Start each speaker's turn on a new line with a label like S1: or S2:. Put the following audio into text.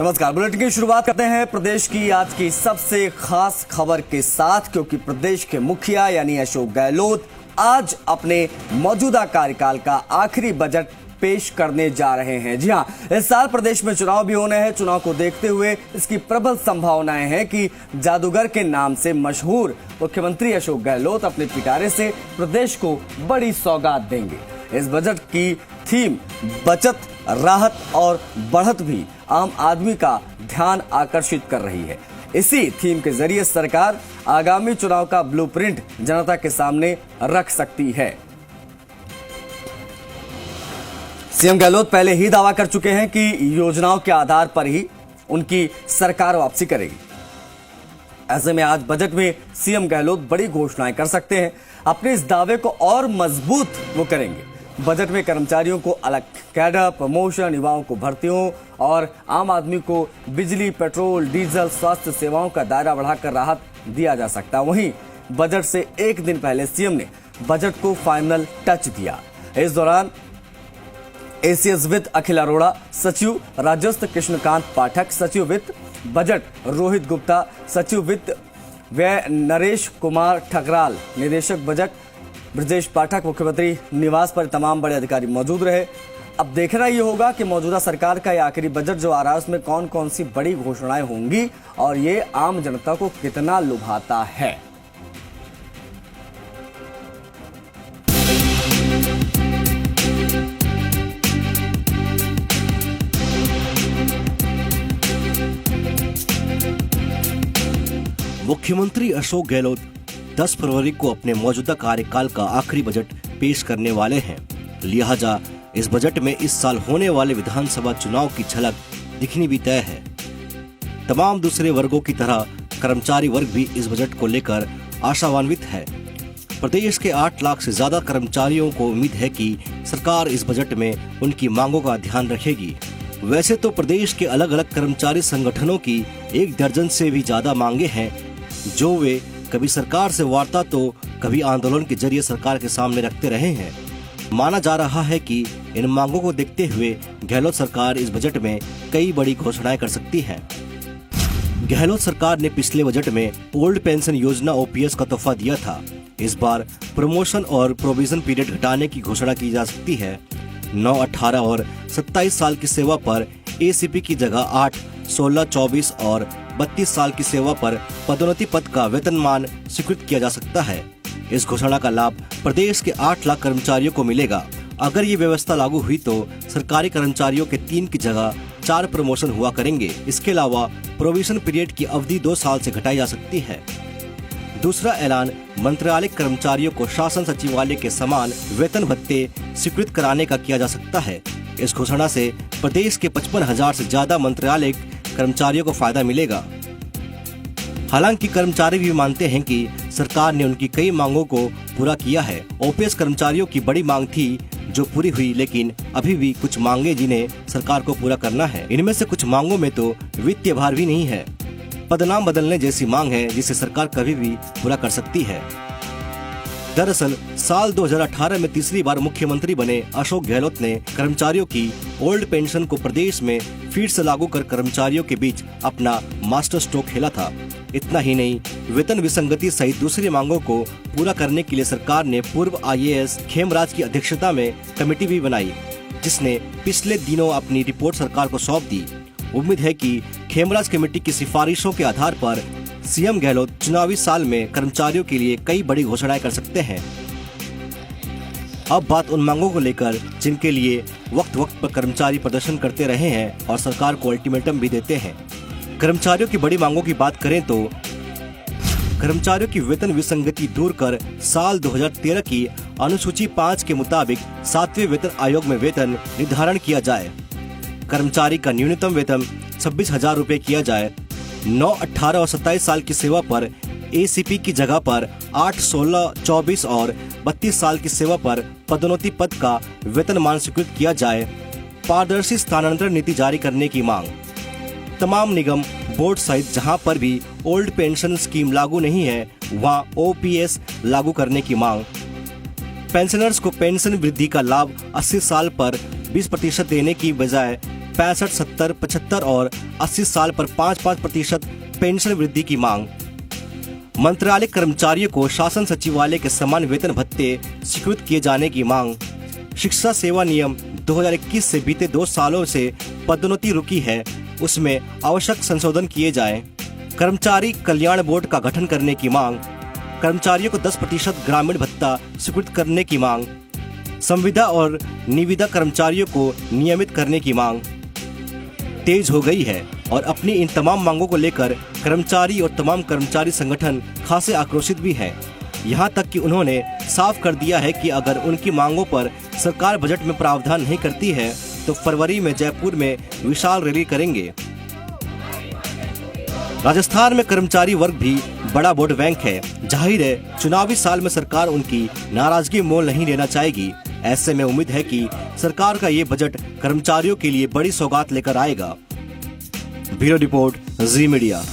S1: नमस्कार। बुलेटिन की शुरुआत करते हैं प्रदेश की आज की सबसे खास खबर के साथ, क्योंकि प्रदेश के मुखिया यानी अशोक गहलोत आज अपने मौजूदा कार्यकाल का आखिरी बजट पेश करने जा रहे हैं। जी हां, इस साल प्रदेश में चुनाव भी होने हैं। चुनाव को देखते हुए इसकी प्रबल संभावनाएं हैं कि जादूगर के नाम से मशहूर मुख्यमंत्री अशोक गहलोत अपने पिटारे से प्रदेश को बड़ी सौगात देंगे। इस बजट की थीम बचत, राहत और बढ़त भी आम आदमी का ध्यान आकर्षित कर रही है। इसी थीम के जरिए सरकार आगामी चुनाव का ब्लूप्रिंट जनता के सामने रख सकती है। सीएम गहलोत पहले ही दावा कर चुके हैं कि योजनाओं के आधार पर ही उनकी सरकार वापसी करेगी। ऐसे में आज बजट में सीएम गहलोत बड़ी घोषणाएं कर सकते हैं। अपने इस दावे को और मजबूत वो करेंगे। बजट में कर्मचारियों को अलग कैडर, प्रमोशन, युवाओं को भर्तियों और आम आदमी को बिजली, पेट्रोल, डीजल, स्वास्थ्य सेवाओं का दायरा बढ़ाकर राहत दिया जा सकता है। वहीं बजट से एक दिन पहले सीएम ने बजट को फाइनल टच दिया। इस दौरान एसीएस वित्त अखिल अरोड़ा, सचिव राजस्व कृष्णकांत पाठक, सचिव वित्त बजट रोहित गुप्ता, सचिव वित्त व्यय नरेश कुमार ठकराल, निदेशक बजट ब्रजेश पाठक मुख्यमंत्री निवास पर तमाम बड़े अधिकारी मौजूद रहे। अब देखना ये होगा कि मौजूदा सरकार का यह आखिरी बजट जो आ रहा है उसमें कौन कौन सी बड़ी घोषणाएं होंगी और ये आम जनता को कितना लुभाता है।
S2: मुख्यमंत्री अशोक गहलोत 10 फरवरी को अपने मौजूदा कार्यकाल का आखिरी बजट पेश करने वाले हैं। लिहाजा इस बजट में इस साल होने वाले विधानसभा चुनाव की झलक दिखनी भी तय है। तमाम दूसरे वर्गों की तरह कर्मचारी वर्ग भी इस बजट को लेकर आशान्वित है। प्रदेश के 8 लाख से ज्यादा कर्मचारियों को उम्मीद है कि सरकार इस बजट में उनकी मांगों का ध्यान रखेगी। वैसे तो प्रदेश के अलग अलग कर्मचारी संगठनों की 1 दर्जन से भी ज्यादा मांगे हैं, जो वे कभी सरकार से वार्ता तो कभी आंदोलन के जरिए सरकार के सामने रखते रहे हैं। माना जा रहा है कि इन मांगों को देखते हुए गहलोत सरकार इस बजट में कई बड़ी घोषणाएं कर सकती है। गहलोत सरकार ने पिछले बजट में ओल्ड पेंशन योजना ओपीएस का तोहफा दिया था। इस बार प्रमोशन और प्रोविजन पीरियड घटाने की घोषणा की जा सकती है। 9, 18 और 27 साल की सेवा पर एसीपी की जगह 8, 16, 24 और 32 साल की सेवा पर पदोन्नति पद का वेतनमान स्वीकृत किया जा सकता है। इस घोषणा का लाभ प्रदेश के 8 लाख कर्मचारियों को मिलेगा। अगर ये व्यवस्था लागू हुई तो सरकारी कर्मचारियों के 3 की जगह 4 प्रमोशन हुआ करेंगे। इसके अलावा प्रोविजन पीरियड की अवधि 2 साल से घटाई जा सकती है। दूसरा ऐलान मंत्रालय कर्मचारियों को शासन सचिवालय के समान वेतन भत्ते स्वीकृत कराने का किया जा सकता है। इस घोषणा से प्रदेश के 55,000 से ज्यादा मंत्रालय कर्मचारियों को फायदा मिलेगा। हालांकि कर्मचारी भी मानते हैं कि सरकार ने उनकी कई मांगों को पूरा किया है। ओपीएस कर्मचारियों की बड़ी मांग थी जो पूरी हुई, लेकिन अभी भी कुछ मांगे जिन्हें सरकार को पूरा करना है। इनमें से कुछ मांगों में तो वित्तीय भार भी नहीं है। पदनाम बदलने जैसी मांग है जिसे सरकार कभी भी पूरा कर सकती है। दरअसल साल 2018 में तीसरी बार मुख्यमंत्री बने अशोक गहलोत ने कर्मचारियों की ओल्ड पेंशन को प्रदेश में फिर से लागू कर कर्मचारियों के बीच अपना मास्टर स्ट्रोक खेला था। इतना ही नहीं, वेतन विसंगति सहित दूसरी मांगों को पूरा करने के लिए सरकार ने पूर्व आईएएस खेमराज की अध्यक्षता में कमेटी भी बनाई, जिसने पिछले दिनों अपनी रिपोर्ट सरकार को सौंप दी। उम्मीद है कि खेमराज कमेटी की सिफारिशों के आधार पर सीएम गहलोत चुनावी साल में कर्मचारियों के लिए कई बड़ी घोषणाएं कर सकते हैं। अब बात उन मांगों को लेकर जिनके लिए वक्त वक्त पर कर्मचारी प्रदर्शन करते रहे हैं और सरकार को अल्टीमेटम भी देते हैं। कर्मचारियों की बड़ी मांगों की बात करें तो कर्मचारियों की वेतन विसंगति दूर कर साल 2013 की अनुसूची 5 के मुताबिक 7वें वेतन आयोग में वेतन निर्धारण किया जाए। कर्मचारी का न्यूनतम वेतन 26,000 रुपए किया जाए। 9, 18 और 27 साल की सेवा पर एसीपी की जगह पर 8, 16, 24 और 32 साल की सेवा पर पदोन्नति पद का वेतनमान स्वीकृत किया जाए। पारदर्शी स्थानांतरण नीति जारी करने की मांग। तमाम निगम बोर्ड सहित जहां पर भी ओल्ड पेंशन स्कीम लागू नहीं है वहां ओपीएस लागू करने की मांग। पेंशनर्स को पेंशन वृद्धि का लाभ 80 साल पर 20% देने की बजाय 65, 70, 75 और 80 साल पर 5-5% पेंशन वृद्धि की मांग। मंत्रालय कर्मचारियों को शासन सचिवालय के समान वेतन भत्ते स्वीकृत किए जाने की मांग। शिक्षा सेवा नियम 2021 से बीते 2 सालों से पदोन्नति रुकी है, उसमें आवश्यक संशोधन किए जाएं। कर्मचारी कल्याण बोर्ड का गठन करने की मांग। कर्मचारियों को 10% ग्रामीण भत्ता स्वीकृत करने की मांग। संविदा और निविदा कर्मचारियों को नियमित करने की मांग तेज हो गई है और अपनी इन तमाम मांगों को लेकर कर्मचारी और तमाम कर्मचारी संगठन खासे आक्रोशित भी हैं। यहां तक कि उन्होंने साफ कर दिया है कि अगर उनकी मांगों पर सरकार बजट में प्रावधान नहीं करती है तो फरवरी में जयपुर में विशाल रैली करेंगे। राजस्थान में कर्मचारी वर्ग भी बड़ा वोट बैंक है। जाहिर है चुनावी साल में सरकार उनकी नाराजगी मोल नहीं लेना चाहेगी। ऐसे में उम्मीद है कि सरकार का ये बजट कर्मचारियों के लिए बड़ी सौगात लेकर आएगा। ब्यूरो रिपोर्ट, जी मीडिया।